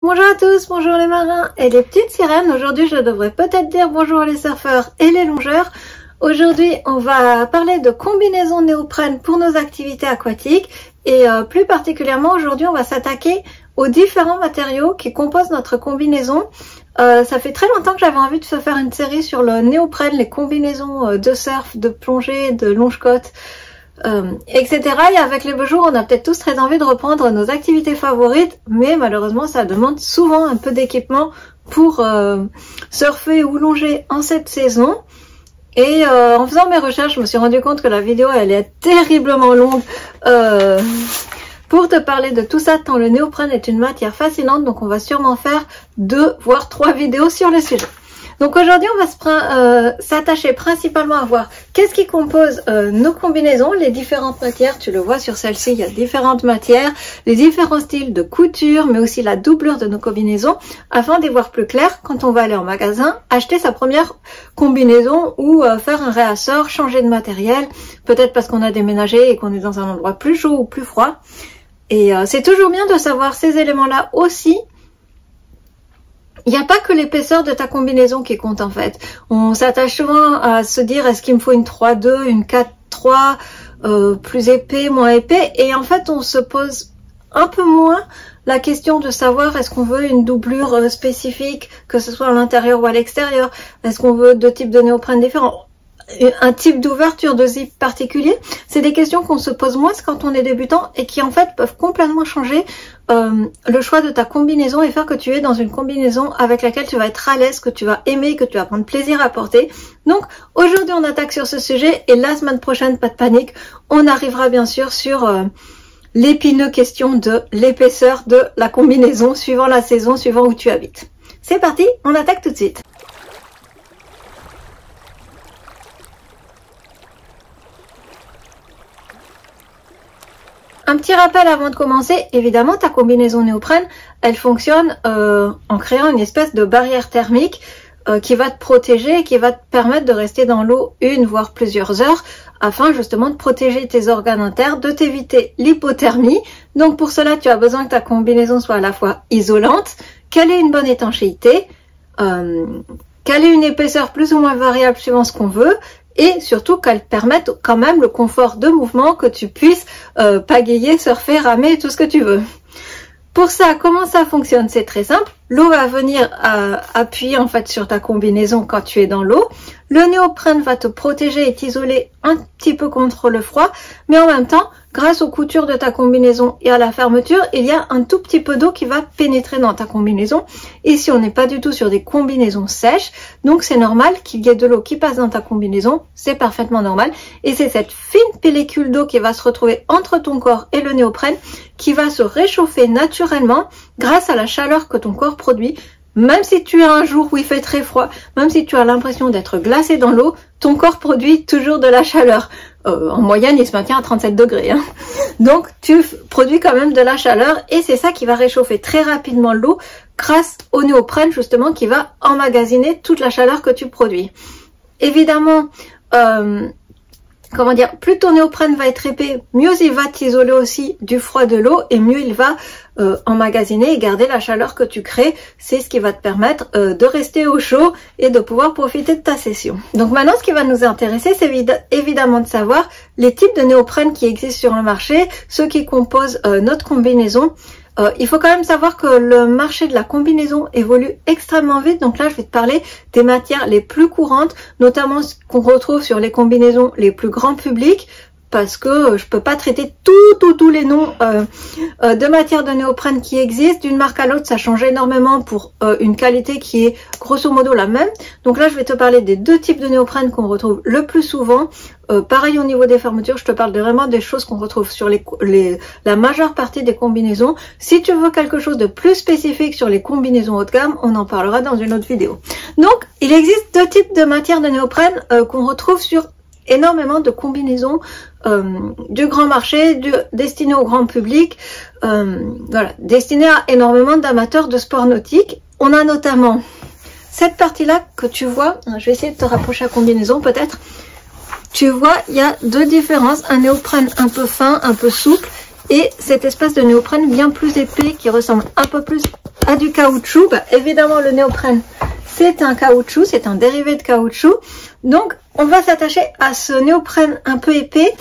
Bonjour à tous, bonjour les marins et les petites sirènes. Aujourd'hui, je devrais peut-être dire bonjour les surfeurs et les longeurs. Aujourd'hui, on va parler de combinaisons néoprène pour nos activités aquatiques et plus particulièrement aujourd'hui, on va s'attaquer aux différents matériaux qui composent notre combinaison. Ça fait très longtemps que j'avais envie de se faire une série sur le néoprène, les combinaisons de surf, de plongée, de longe-côte, etc. Et avec les beaux jours, on a peut-être tous très envie de reprendre nos activités favorites, mais malheureusement ça demande souvent un peu d'équipement pour surfer ou longer en cette saison. Et en faisant mes recherches, je me suis rendu compte que la vidéo elle est terriblement longue pour te parler de tout ça, tant le néoprène est une matière fascinante, donc on va sûrement faire 2 voire 3 vidéos sur le sujet. Donc aujourd'hui, on va s'attacher principalement à voir qu'est-ce qui compose nos combinaisons, les différentes matières. Tu le vois sur celle-ci, il y a différentes matières, les différents styles de couture, mais aussi la doublure de nos combinaisons, afin d'y voir plus clair quand on va aller en magasin, acheter sa première combinaison ou faire un réassort, changer de matériel, peut-être parce qu'on a déménagé et qu'on est dans un endroit plus chaud ou plus froid. Et c'est toujours bien de savoir ces éléments-là aussi. Il n'y a pas que l'épaisseur de ta combinaison qui compte en fait. On s'attache souvent à se dire est-ce qu'il me faut une 3-2, une 4-3, plus épais, moins épais. Et en fait on se pose un peu moins la question de savoir est-ce qu'on veut une doublure spécifique, que ce soit à l'intérieur ou à l'extérieur. Est-ce qu'on veut 2 types de néoprène différents, un type d'ouverture de zip particulier. C'est des questions qu'on se pose moins quand on est débutant et qui en fait peuvent complètement changer le choix de ta combinaison et faire que tu es dans une combinaison avec laquelle tu vas être à l'aise, que tu vas aimer, que tu vas prendre plaisir à porter. Donc aujourd'hui on attaque sur ce sujet et la semaine prochaine, pas de panique, on arrivera bien sûr sur l'épineuse question de l'épaisseur de la combinaison suivant la saison, suivant où tu habites. C'est parti, on attaque tout de suite. Un petit rappel avant de commencer, évidemment ta combinaison néoprène, elle fonctionne en créant une espèce de barrière thermique qui va te protéger et qui va te permettre de rester dans l'eau 1 voire plusieurs heures afin justement de protéger tes organes internes, de t'éviter l'hypothermie. Donc pour cela tu as besoin que ta combinaison soit à la fois isolante, qu'elle ait une bonne étanchéité, qu'elle ait une épaisseur plus ou moins variable suivant ce qu'on veut, et surtout qu'elle permette quand même le confort de mouvement, que tu puisses pagayer, surfer, ramer, tout ce que tu veux. Pour ça, comment ça fonctionne? C'est très simple. L'eau va venir appuyer en fait sur ta combinaison quand tu es dans l'eau. Le néoprène va te protéger et t'isoler un petit peu contre le froid, mais en même temps, grâce aux coutures de ta combinaison et à la fermeture, il y a un tout petit peu d'eau qui va pénétrer dans ta combinaison. Ici, on n'est pas du tout sur des combinaisons sèches, donc c'est normal qu'il y ait de l'eau qui passe dans ta combinaison, c'est parfaitement normal. Et c'est cette fine pellicule d'eau qui va se retrouver entre ton corps et le néoprène qui va se réchauffer naturellement grâce à la chaleur que ton corps produit. Même si tu as un jour où il fait très froid, même si tu as l'impression d'être glacé dans l'eau, ton corps produit toujours de la chaleur. En moyenne, il se maintient à 37 degrés. Hein. Donc, tu produis quand même de la chaleur et c'est ça qui va réchauffer très rapidement l'eau grâce au néoprène justement qui va emmagasiner toute la chaleur que tu produis. Évidemment, comment dire, plus ton néoprène va être épais, mieux il va t'isoler aussi du froid de l'eau et mieux il va emmagasiner et garder la chaleur que tu crées. C'est ce qui va te permettre de rester au chaud et de pouvoir profiter de ta session. Donc maintenant, ce qui va nous intéresser, c'est évidemment de savoir les types de néoprène qui existent sur le marché, ceux qui composent notre combinaison. Il faut quand même savoir que le marché de la combinaison évolue extrêmement vite. Donc là, je vais te parler des matières les plus courantes, notamment ce qu'on retrouve sur les combinaisons les plus grand public, parce que je peux pas traiter tous les noms de matières de néoprène qui existent. D'une marque à l'autre, ça change énormément pour une qualité qui est grosso modo la même. Donc là, je vais te parler des 2 types de néoprène qu'on retrouve le plus souvent. Pareil au niveau des fermetures, je te parle vraiment des choses qu'on retrouve sur la majeure partie des combinaisons. Si tu veux quelque chose de plus spécifique sur les combinaisons haut de gamme, on en parlera dans une autre vidéo. Donc, il existe 2 types de matières de néoprène qu'on retrouve sur énormément de combinaisons du grand marché, destinées au grand public, voilà, destinées à énormément d'amateurs de sport nautique. On a notamment cette partie-là que tu vois, je vais essayer de te rapprocher la combinaison peut-être. Tu vois, il y a 2 différences, un néoprène un peu fin, un peu souple, et cette espèce de néoprène bien plus épais qui ressemble un peu plus à du caoutchouc, bah, évidemment le néoprène c'est un caoutchouc, c'est un dérivé de caoutchouc. Donc on va s'attacher à ce néoprène un peu épais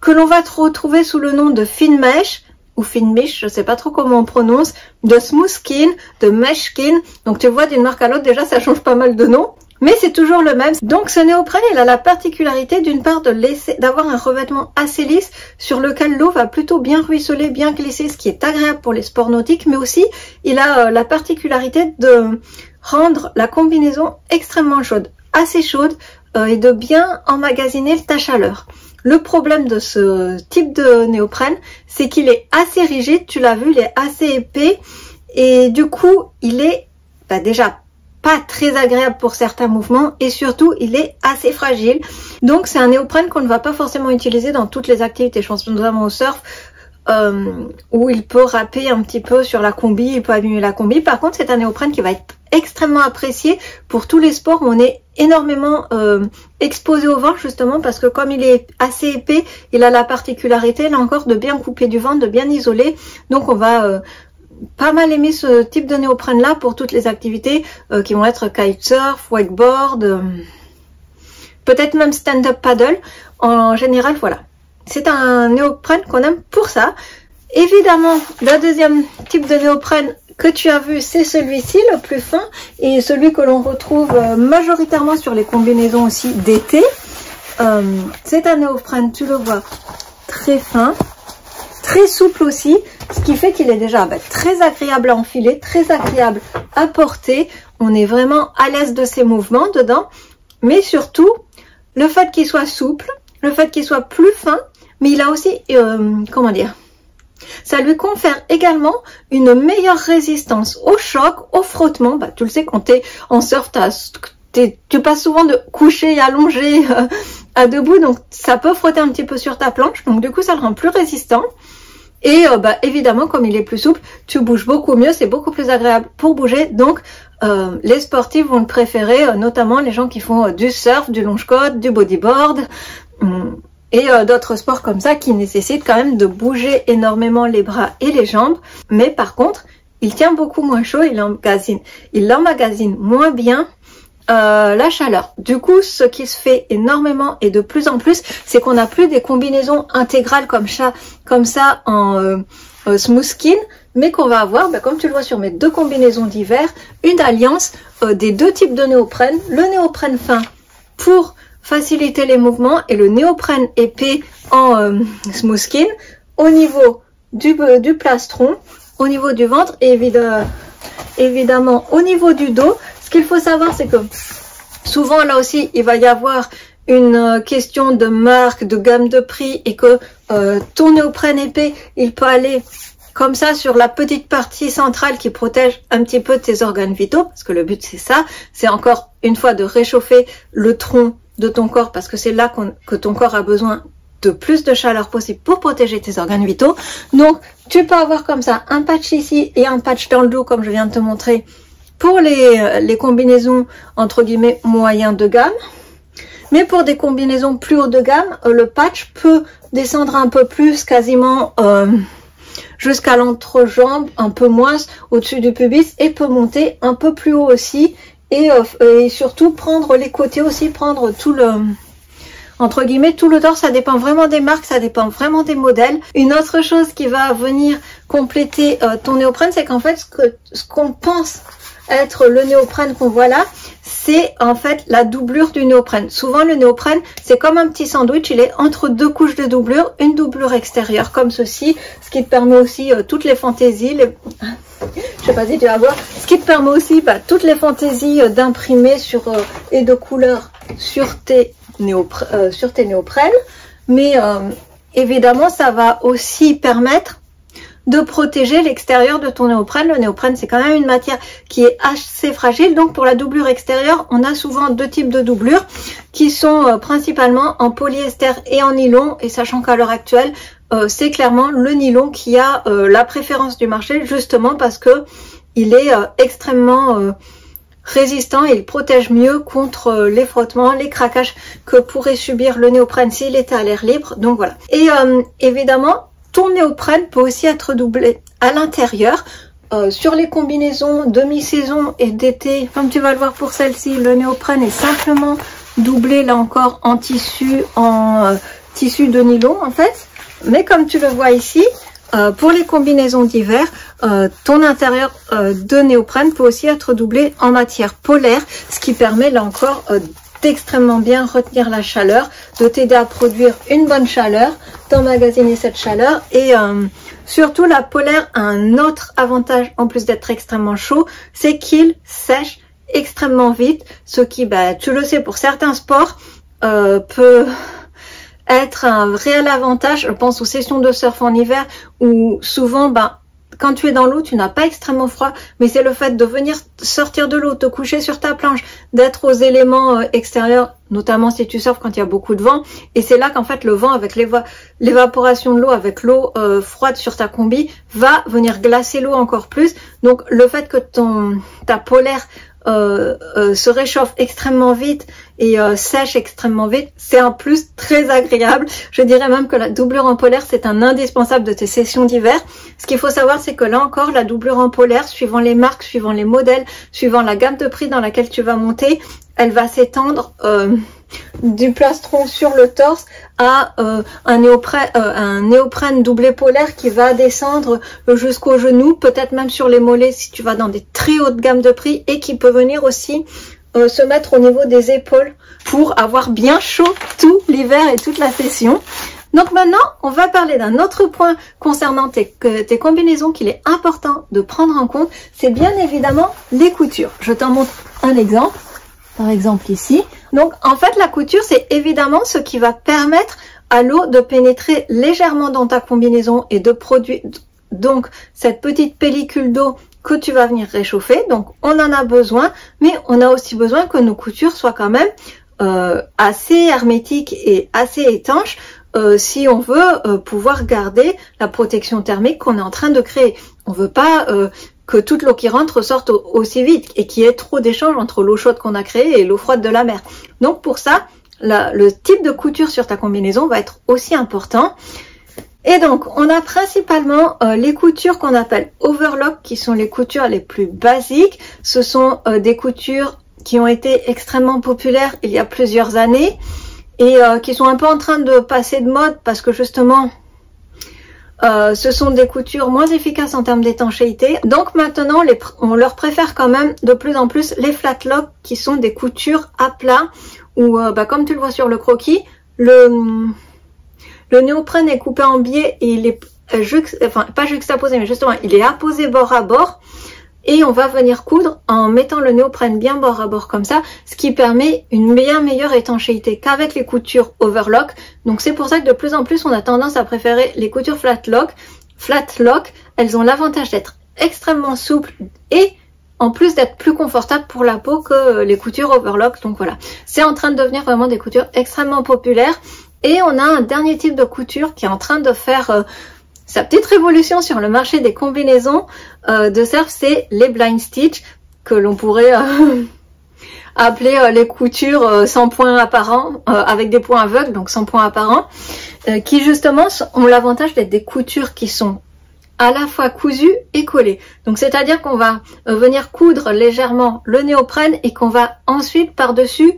que l'on va retrouver sous le nom de fine mèche ou fine miche, je sais pas trop comment on prononce, de smooth skin, de mesh skin. Donc tu vois d'une marque à l'autre déjà ça change pas mal de nom. Mais c'est toujours le même. Donc ce néoprène, il a la particularité d'une part d'avoir un revêtement assez lisse sur lequel l'eau va plutôt bien ruisseler, bien glisser, ce qui est agréable pour les sports nautiques. Mais aussi, il a la particularité de rendre la combinaison extrêmement chaude, assez chaude, et de bien emmagasiner ta chaleur. Le problème de ce type de néoprène, c'est qu'il est assez rigide, tu l'as vu, il est assez épais. Et du coup, il est déjà pas très agréable pour certains mouvements et surtout il est assez fragile. Donc c'est un néoprène qu'on ne va pas forcément utiliser dans toutes les activités. Je pense notamment au surf où il peut râper un petit peu sur la combi, il peut abîmer la combi. Par contre c'est un néoprène qui va être extrêmement apprécié pour tous les sports où on est énormément exposé au vent, justement parce que comme il est assez épais, il a la particularité là encore de bien couper du vent, de bien isoler. Donc on va pas mal aimer ce type de néoprène là pour toutes les activités qui vont être kitesurf, wakeboard, peut-être même stand-up paddle. En général, voilà. C'est un néoprène qu'on aime pour ça. Évidemment, le deuxième type de néoprène que tu as vu, c'est celui-ci, le plus fin, et celui que l'on retrouve majoritairement sur les combinaisons aussi d'été. C'est un néoprène, tu le vois, très fin, très souple aussi, ce qui fait qu'il est déjà très agréable à enfiler, très agréable à porter. On est vraiment à l'aise de ses mouvements dedans, mais surtout le fait qu'il soit souple, le fait qu'il soit plus fin, mais il a aussi, comment dire, ça lui confère également une meilleure résistance au choc, au frottement. Tu le sais, quand tu es en surf, tu passes souvent de coucher, allongé à debout, donc ça peut frotter un petit peu sur ta planche, donc du coup ça le rend plus résistant. Et évidemment, comme il est plus souple, tu bouges beaucoup mieux, c'est beaucoup plus agréable pour bouger. Donc les sportifs vont le préférer, notamment les gens qui font du surf, du longe-côte, du bodyboard et d'autres sports comme ça qui nécessitent quand même de bouger énormément les bras et les jambes. Mais par contre, il tient beaucoup moins chaud, il emmagasine moins bien la chaleur. Du coup, ce qui se fait énormément et de plus en plus, c'est qu'on n'a plus des combinaisons intégrales comme ça en smooth skin, mais qu'on va avoir, comme tu le vois sur mes deux combinaisons d'hiver, une alliance des deux types de néoprène. Le néoprène fin pour faciliter les mouvements et le néoprène épais en smooth skin au niveau du plastron, au niveau du ventre et évidemment au niveau du dos. Ce qu'il faut savoir, c'est que souvent là aussi il va y avoir une question de marque, de gamme de prix, et que ton néoprène épais, il peut aller comme ça sur la petite partie centrale qui protège un petit peu tes organes vitaux, parce que le but c'est ça, c'est encore une fois de réchauffer le tronc de ton corps, parce que c'est là que ton corps a besoin de plus de chaleur possible pour protéger tes organes vitaux. Donc tu peux avoir comme ça un patch ici et un patch dans le dos comme je viens de te montrer pour les combinaisons entre guillemets moyen de gamme. Mais pour des combinaisons plus haut de gamme, le patch peut descendre un peu plus, quasiment jusqu'à l'entrejambe, un peu moins au-dessus du pubis, et peut monter un peu plus haut aussi, et surtout prendre les côtés aussi, prendre tout le, entre guillemets, tout le torse. Ça dépend vraiment des marques, ça dépend vraiment des modèles. Une autre chose qui va venir compléter ton néoprène, c'est qu'en fait ce qu'on pense être le néoprène qu'on voit là, c'est en fait la doublure du néoprène. Souvent le néoprène, c'est comme un petit sandwich, il est entre deux couches de doublure, une doublure extérieure comme ceci, ce qui te permet aussi toutes les fantaisies, je sais pas si tu vas voir, ce qui te permet aussi toutes les fantaisies d'imprimer et de couleurs sur tes néoprènes. Mais évidemment, ça va aussi permettre de protéger l'extérieur de ton néoprène. Le néoprène, c'est quand même une matière qui est assez fragile. Donc pour la doublure extérieure, on a souvent deux types de doublures qui sont principalement en polyester et en nylon. Et sachant qu'à l'heure actuelle, c'est clairement le nylon qui a la préférence du marché, justement parce que il est extrêmement résistant et il protège mieux contre les frottements, les craquages que pourrait subir le néoprène s'il était à l'air libre. Donc voilà. Et évidemment, ton néoprène peut aussi être doublé à l'intérieur Sur les combinaisons demi-saison et d'été, comme tu vas le voir pour celle-ci, le néoprène est simplement doublé là encore en tissu de nylon en fait. Mais comme tu le vois ici, pour les combinaisons d'hiver, ton intérieur de néoprène peut aussi être doublé en matière polaire, ce qui permet là encore d'extrêmement bien retenir la chaleur, de t'aider à produire une bonne chaleur, d'emmagasiner cette chaleur. Et surtout la polaire a un autre avantage en plus d'être extrêmement chaud, c'est qu'il sèche extrêmement vite, ce qui, tu le sais, pour certains sports peut être un réel avantage. Je pense aux sessions de surf en hiver où souvent quand tu es dans l'eau, tu n'as pas extrêmement froid, mais c'est le fait de venir sortir de l'eau, te coucher sur ta planche, d'être aux éléments extérieurs, notamment si tu surfes quand il y a beaucoup de vent. Et c'est là qu'en fait le vent avec l'évaporation de l'eau, avec l'eau froide sur ta combi, va venir glacer l'eau encore plus. Donc le fait que ta polaire se réchauffe extrêmement vite et sèche extrêmement vite, c'est un plus très agréable. Je dirais même que la doublure en polaire, c'est un indispensable de tes sessions d'hiver. Ce qu'il faut savoir, c'est que là encore, la doublure en polaire, suivant les marques, suivant les modèles, suivant la gamme de prix dans laquelle tu vas monter, elle va s'étendre du plastron sur le torse à un néoprène doublé polaire qui va descendre jusqu'au genou, peut-être même sur les mollets si tu vas dans des très hautes gammes de prix, et qui peut venir aussi se mettre au niveau des épaules pour avoir bien chaud tout l'hiver et toute la session. Donc maintenant, on va parler d'un autre point concernant tes combinaisons qu'il est important de prendre en compte, c'est bien évidemment les coutures. Je t'en montre un exemple. Par exemple ici. Donc en fait la couture, c'est évidemment ce qui va permettre à l'eau de pénétrer légèrement dans ta combinaison et de produire donc cette petite pellicule d'eau que tu vas venir réchauffer. Donc on en a besoin, mais on a aussi besoin que nos coutures soient quand même assez hermétiques et assez étanches si on veut pouvoir garder la protection thermique qu'on est en train de créer. On veut pas que toute l'eau qui rentre sorte aussi vite et qu'il y ait trop d'échanges entre l'eau chaude qu'on a créée et l'eau froide de la mer. Donc pour ça, le type de couture sur ta combinaison va être aussi important. Et donc on a principalement les coutures qu'on appelle overlock, qui sont les coutures les plus basiques. Ce sont des coutures qui ont été extrêmement populaires il y a plusieurs années et qui sont un peu en train de passer de mode parce que justement ce sont des coutures moins efficaces en termes d'étanchéité. Donc maintenant, on leur préfère quand même de plus en plus les flat lock, qui sont des coutures à plat, où comme tu le vois sur le croquis, le néoprène est coupé en biais et il est pas juxtaposé, mais justement il est apposé bord à bord. Et on va venir coudre en mettant le néoprène bien bord à bord comme ça, ce qui permet une bien meilleure étanchéité qu'avec les coutures overlock. Donc c'est pour ça que de plus en plus on a tendance à préférer les coutures flat lock. Elles ont l'avantage d'être extrêmement souples et en plus d'être plus confortables pour la peau que les coutures overlock. Donc voilà, c'est en train de devenir vraiment des coutures extrêmement populaires. Et on a un dernier type de couture qui est en train de faire sa petite révolution sur le marché des combinaisons de surf, c'est les blind stitch, que l'on pourrait appeler les coutures sans points apparents, avec des points aveugles, donc sans points apparents, qui justement ont l'avantage d'être des coutures qui sont à la fois cousues et collées. Donc c'est-à-dire qu'on va venir coudre légèrement le néoprène et qu'on va ensuite par-dessus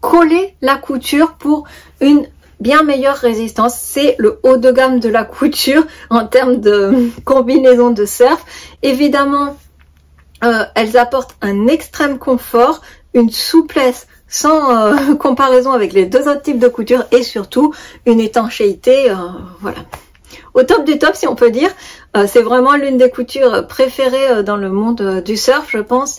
coller la couture pour une bien meilleure résistance. C'est le haut de gamme de la couture en termes de combinaison de surf. Évidemment, elles apportent un extrême confort, une souplesse sans comparaison avec les deux autres types de couture et surtout une étanchéité, voilà, au top du top si on peut dire. C'est vraiment l'une des coutures préférées dans le monde du surf, je pense,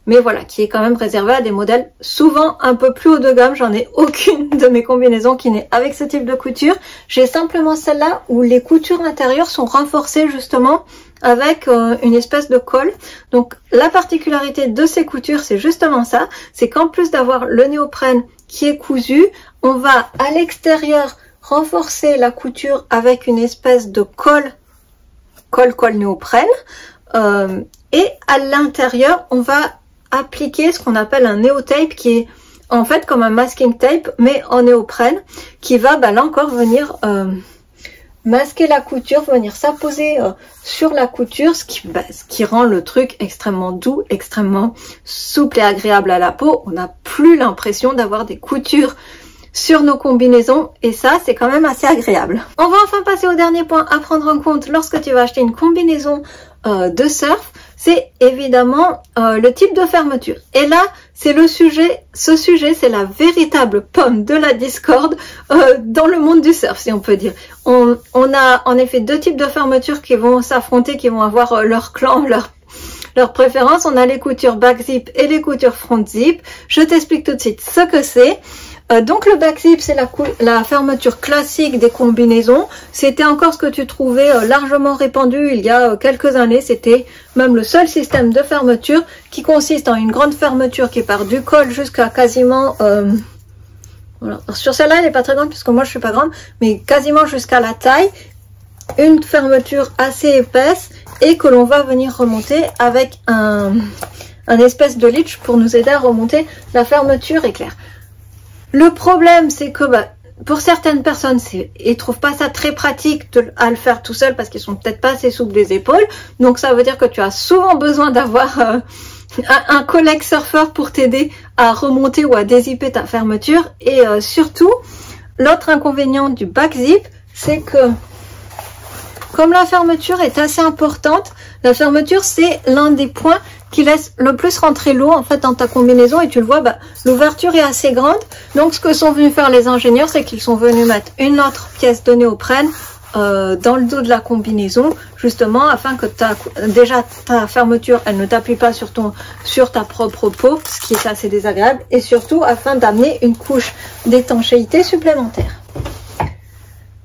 mais voilà, qui est quand même réservé à des modèles souvent un peu plus haut de gamme. J'en ai aucune de mes combinaisons qui n'est avec ce type de couture. J'ai simplement celle-là où les coutures intérieures sont renforcées justement avec une espèce de colle. Donc la particularité de ces coutures, c'est justement ça, c'est qu'en plus d'avoir le néoprène qui est cousu, on va à l'extérieur renforcer la couture avec une espèce de colle néoprène, et à l'intérieur, on va appliquer ce qu'on appelle un néotape, qui est en fait comme un masking tape mais en néoprène, qui va là encore venir masquer la couture, venir s'apposer sur la couture, ce qui rend le truc extrêmement doux, extrêmement souple et agréable à la peau. On n'a plus l'impression d'avoir des coutures sur nos combinaisons et ça c'est quand même assez agréable. On va enfin passer au dernier point à prendre en compte lorsque tu vas acheter une combinaison de surf, c'est évidemment le type de fermeture. Et là c'est le sujet, ce sujet c'est la véritable pomme de la discorde dans le monde du surf, si on peut dire. On a en effet deux types de fermetures qui vont s'affronter, qui vont avoir leur clan, leur préférence. On a les coutures back zip et les coutures front zip. Je t'explique tout de suite ce que c'est. Donc le back zip c'est la fermeture classique des combinaisons. C'était encore ce que tu trouvais largement répandu il y a quelques années. C'était même le seul système de fermeture qui consiste en une grande fermeture qui part du col jusqu'à quasiment... voilà. Sur celle-là elle n'est pas très grande puisque moi je suis pas grande, mais quasiment jusqu'à la taille. Une fermeture assez épaisse et que l'on va venir remonter avec un espèce de leech pour nous aider à remonter la fermeture éclair. Le problème, c'est que pour certaines personnes, ils trouvent pas ça très pratique à le faire tout seul parce qu'ils sont peut-être pas assez souples des épaules. Donc ça veut dire que tu as souvent besoin d'avoir un collègue surfeur pour t'aider à remonter ou à dézipper ta fermeture. Et surtout, l'autre inconvénient du back zip, c'est que comme la fermeture est assez importante, la fermeture c'est l'un des points qui laisse le plus rentrer l'eau en fait dans ta combinaison et tu le vois, l'ouverture est assez grande. Donc ce que sont venus faire les ingénieurs, c'est qu'ils sont venus mettre une autre pièce de néoprène dans le dos de la combinaison, justement afin que déjà ta fermeture elle ne t'appuie pas sur ta propre peau, ce qui est assez désagréable, et surtout afin d'amener une couche d'étanchéité supplémentaire.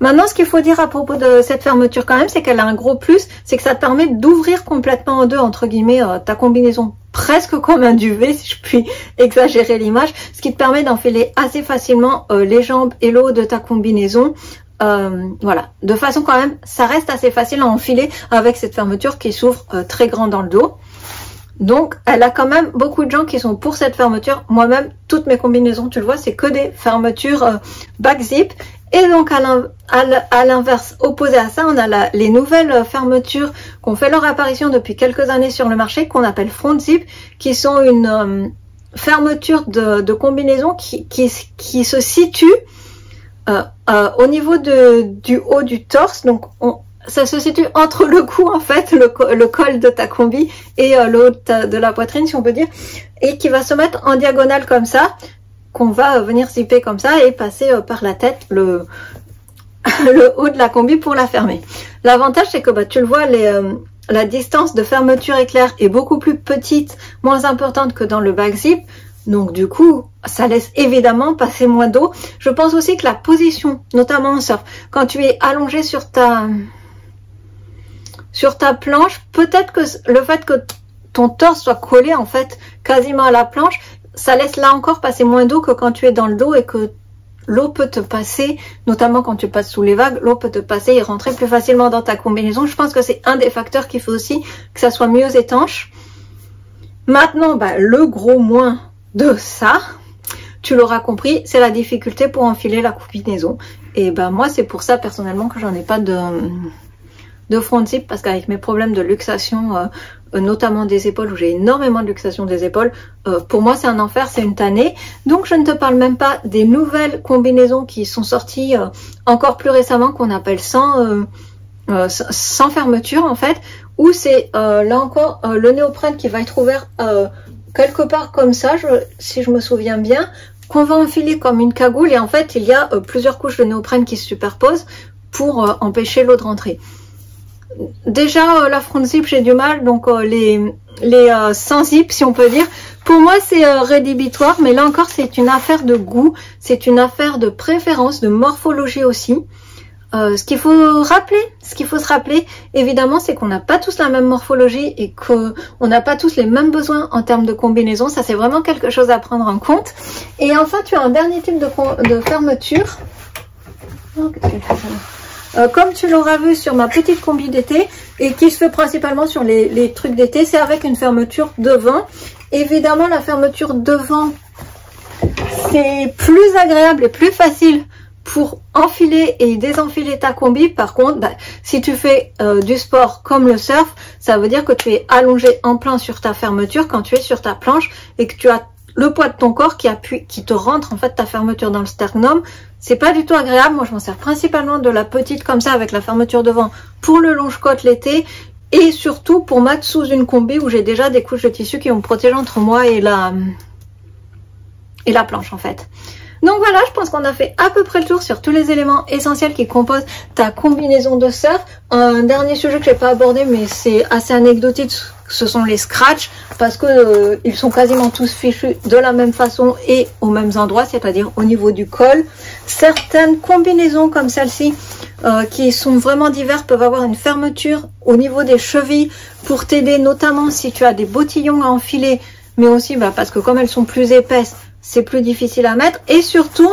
Maintenant, ce qu'il faut dire à propos de cette fermeture quand même, c'est qu'elle a un gros plus, c'est que ça te permet d'ouvrir complètement en deux, entre guillemets, ta combinaison presque comme un duvet, si je puis exagérer l'image, ce qui te permet d'enfiler assez facilement les jambes et le haut de ta combinaison. Voilà, de façon quand même, ça reste assez facile à enfiler avec cette fermeture qui s'ouvre très grand dans le dos. Donc, elle a quand même beaucoup de gens qui sont pour cette fermeture. Moi-même, toutes mes combinaisons, tu le vois, c'est que des fermetures back zip. Et donc, à l'inverse, opposé à ça, on a les nouvelles fermetures qui ont fait leur apparition depuis quelques années sur le marché, qu'on appelle front zip, qui sont une fermeture de combinaison qui se situe au niveau du haut du torse. Donc, ça se situe entre le cou, en fait, le col de ta combi et le haut de la poitrine, si on peut dire, et qui va se mettre en diagonale comme ça, qu'on va venir zipper comme ça et passer par la tête le haut de la combi pour la fermer. L'avantage, c'est que tu le vois, la distance de fermeture éclair est beaucoup plus petite, moins importante que dans le back zip. Donc du coup, ça laisse évidemment passer moins d'eau. Je pense aussi que la position, notamment en surf, quand tu es allongé sur ta planche, peut-être que le fait que ton torse soit collé en fait quasiment à la planche, ça laisse là encore passer moins d'eau que quand tu es dans le dos et que l'eau peut te passer, notamment quand tu passes sous les vagues, l'eau peut te passer et rentrer plus facilement dans ta combinaison. Je pense que c'est un des facteurs qui fait aussi que ça soit mieux étanche. Maintenant, le gros moins de ça, tu l'auras compris, c'est la difficulté pour enfiler la combinaison. Et moi, c'est pour ça personnellement que j'en ai pas de front zip, parce qu'avec mes problèmes de luxation, notamment des épaules, où j'ai énormément de luxation des épaules, pour moi c'est un enfer, c'est une tannée. Donc je ne te parle même pas des nouvelles combinaisons qui sont sorties encore plus récemment, qu'on appelle sans fermeture en fait, où c'est là encore le néoprène qui va être ouvert quelque part comme ça, si je me souviens bien, qu'on va enfiler comme une cagoule, et en fait il y a plusieurs couches de néoprène qui se superposent pour empêcher l'eau de rentrer. Déjà la front zip j'ai du mal, donc les sans zip si on peut dire, pour moi c'est rédhibitoire, mais là encore c'est une affaire de goût, c'est une affaire de préférence, de morphologie aussi. Ce qu'il faut se rappeler évidemment, c'est qu'on n'a pas tous la même morphologie et qu'on n'a pas tous les mêmes besoins en termes de combinaison. Ça c'est vraiment quelque chose à prendre en compte. Et enfin tu as un dernier type de fermeture. Oh, qu'est-ce qu'elle fait, ça ? Comme tu l'auras vu sur ma petite combi d'été et qui se fait principalement sur les trucs d'été, c'est avec une fermeture devant. Évidemment la fermeture devant c'est plus agréable et plus facile pour enfiler et désenfiler ta combi. Par contre, bah, si tu fais du sport comme le surf, ça veut dire que tu es allongé en plein sur ta fermeture quand tu es sur ta planche et que tu as le poids de ton corps qui appuie, qui te rentre en fait ta fermeture dans le sternum. C'est pas du tout agréable. Moi, je m'en sers principalement de la petite comme ça avec la fermeture devant pour le longe-côte l'été et surtout pour mettre sous une combi où j'ai déjà des couches de tissu qui vont me protéger entre moi et la planche en fait. Donc voilà, je pense qu'on a fait à peu près le tour sur tous les éléments essentiels qui composent ta combinaison de surf. Un dernier sujet que j'ai pas abordé mais c'est assez anecdotique, ce sont les scratchs parce que ils sont quasiment tous fichus de la même façon et aux mêmes endroits, c'est-à-dire au niveau du col. Certaines combinaisons comme celle-ci qui sont vraiment diverses peuvent avoir une fermeture au niveau des chevilles pour t'aider, notamment si tu as des bottillons à enfiler, mais aussi bah, parce que comme elles sont plus épaisses, c'est plus difficile à mettre. Et surtout,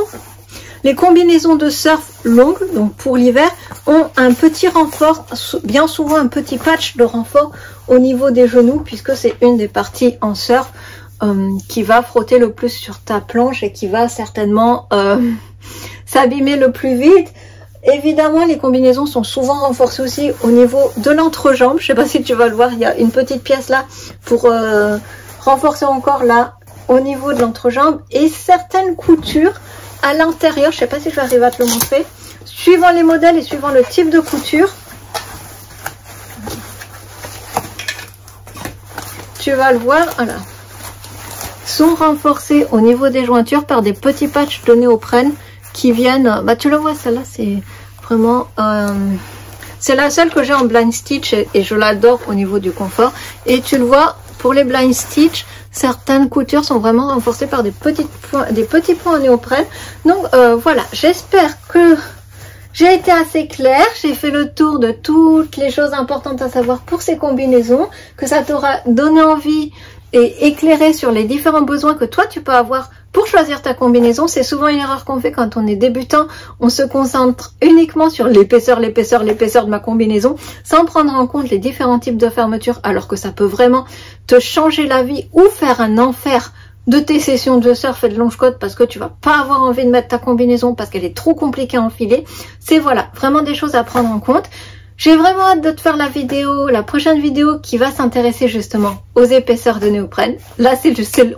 les combinaisons de surf longues, donc pour l'hiver, ont un petit renfort, bien souvent un petit patch de renfort au niveau des genoux, puisque c'est une des parties en surf qui va frotter le plus sur ta planche et qui va certainement s'abîmer le plus vite. Évidemment, les combinaisons sont souvent renforcées aussi au niveau de l'entrejambe. Je sais pas si tu vas le voir, il y a une petite pièce là pour renforcer encore là au niveau de l'entrejambe et certaines coutures à l'intérieur. Je sais pas si je vais arriver à te le montrer. Suivant les modèles et suivant le type de couture, tu vas le voir, voilà, sont renforcées au niveau des jointures par des petits patchs de néoprène qui viennent, bah tu le vois, celle-là c'est vraiment c'est la seule que j'ai en blind stitch et je l'adore au niveau du confort. Et tu le vois, pour les blind stitch, certaines coutures sont vraiment renforcées par des petits points en néoprène. Donc voilà, j'espère que j'ai été assez claire. J'ai fait le tour de toutes les choses importantes à savoir pour ces combinaisons, que ça t'aura donné envie et éclairé sur les différents besoins que toi tu peux avoir pour choisir ta combinaison. C'est souvent une erreur qu'on fait quand on est débutant. On se concentre uniquement sur l'épaisseur de ma combinaison sans prendre en compte les différents types de fermetures, alors que ça peut vraiment te changer la vie ou faire un enfer de tes sessions de surf et de longe-côte parce que tu vas pas avoir envie de mettre ta combinaison parce qu'elle est trop compliquée à enfiler. C'est voilà, vraiment des choses à prendre en compte. J'ai vraiment hâte de te faire la prochaine vidéo qui va s'intéresser justement aux épaisseurs de néoprène. Là,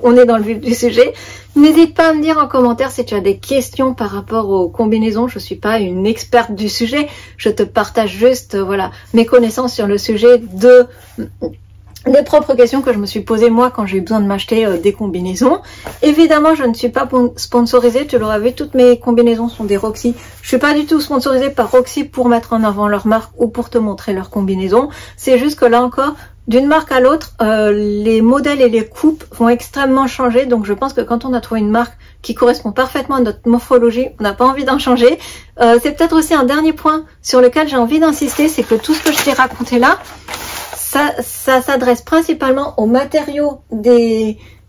on est dans le vif du sujet. N'hésite pas à me dire en commentaire si tu as des questions par rapport aux combinaisons. Je suis pas une experte du sujet. Je te partage juste, voilà, mes connaissances sur le sujet des propres questions que je me suis posées moi quand j'ai eu besoin de m'acheter des combinaisons. Évidemment, je ne suis pas sponsorisée, tu l'auras vu, toutes mes combinaisons sont des Roxy. Je suis pas du tout sponsorisée par Roxy pour mettre en avant leur marque ou pour te montrer leurs combinaisons. C'est juste que là encore, d'une marque à l'autre, les modèles et les coupes vont extrêmement changer. Donc je pense que quand on a trouvé une marque qui correspond parfaitement à notre morphologie, on n'a pas envie d'en changer. C'est peut-être aussi un dernier point sur lequel j'ai envie d'insister, c'est que tout ce que je t'ai raconté là, ça s'adresse principalement aux matériaux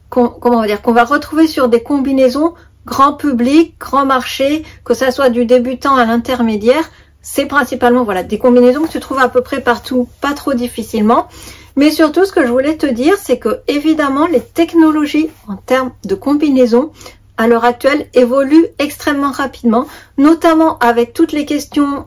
qu'on va retrouver sur des combinaisons grand public, grand marché, que ça soit du débutant à l'intermédiaire. C'est principalement voilà des combinaisons que tu trouves à peu près partout, pas trop difficilement. Mais surtout, ce que je voulais te dire, c'est que évidemment les technologies en termes de combinaisons à l'heure actuelle évoluent extrêmement rapidement, notamment avec toutes les questions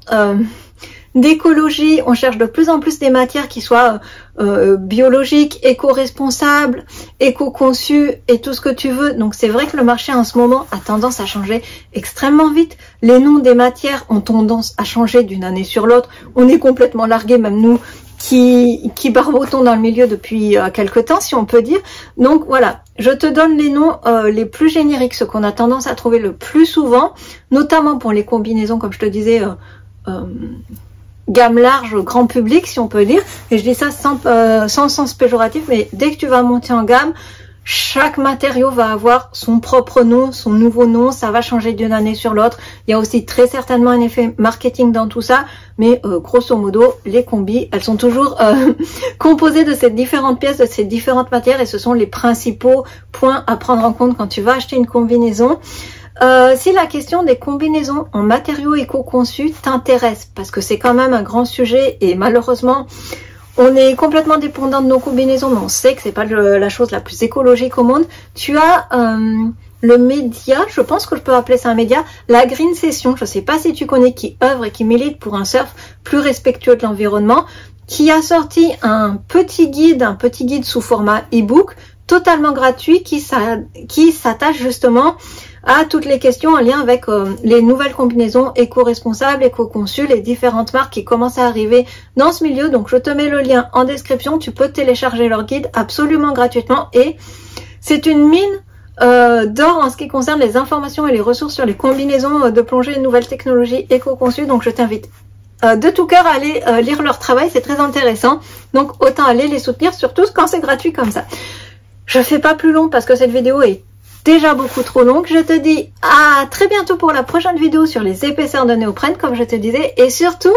d'écologie. On cherche de plus en plus des matières qui soient biologiques, éco-responsables, éco-conçues et tout ce que tu veux. Donc c'est vrai que le marché en ce moment a tendance à changer extrêmement vite. Les noms des matières ont tendance à changer d'une année sur l'autre. On est complètement largués, même nous qui barbotons dans le milieu depuis quelque temps, si on peut dire. Donc voilà, je te donne les noms les plus génériques, ceux qu'on a tendance à trouver le plus souvent, notamment pour les combinaisons, comme je te disais, gamme large, grand public, si on peut dire. Et je dis ça sans sens péjoratif, mais dès que tu vas monter en gamme, chaque matériau va avoir son propre nom, son nouveau nom, ça va changer d'une année sur l'autre. Il y a aussi très certainement un effet marketing dans tout ça, mais grosso modo, les combis, elles sont toujours composées de ces différentes pièces, de ces différentes matières, et ce sont les principaux points à prendre en compte quand tu vas acheter une combinaison. Si la question des combinaisons en matériaux éco-conçus t'intéresse, parce que c'est quand même un grand sujet et malheureusement on est complètement dépendant de nos combinaisons, mais on sait que c'est pas la chose la plus écologique au monde. Tu as le média, je pense que je peux appeler ça un média, la Green Session, je ne sais pas si tu connais, qui œuvre et qui milite pour un surf plus respectueux de l'environnement, qui a sorti un petit guide sous format e-book, totalement gratuit, qui s'attache justement à toutes les questions en lien avec les nouvelles combinaisons éco-responsables, éco-conçues, les différentes marques qui commencent à arriver dans ce milieu. Donc je te mets le lien en description, tu peux télécharger leur guide absolument gratuitement et c'est une mine d'or en ce qui concerne les informations et les ressources sur les combinaisons de plongée et nouvelles technologies éco-conçues. Donc je t'invite de tout cœur à aller lire leur travail, c'est très intéressant. Donc autant aller les soutenir, surtout quand c'est gratuit comme ça. Je fais pas plus long parce que cette vidéo est déjà beaucoup trop longue. Je te dis à très bientôt pour la prochaine vidéo sur les épaisseurs de néoprène, comme je te disais. Et surtout,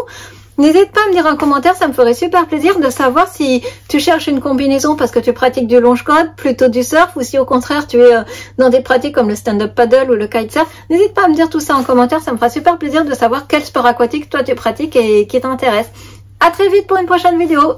n'hésite pas à me dire en commentaire, ça me ferait super plaisir de savoir si tu cherches une combinaison parce que tu pratiques du longe-côte, plutôt du surf, ou si au contraire tu es dans des pratiques comme le stand-up paddle ou le kitesurf. N'hésite pas à me dire tout ça en commentaire, ça me fera super plaisir de savoir quel sport aquatique toi tu pratiques et qui t'intéresse. À très vite pour une prochaine vidéo.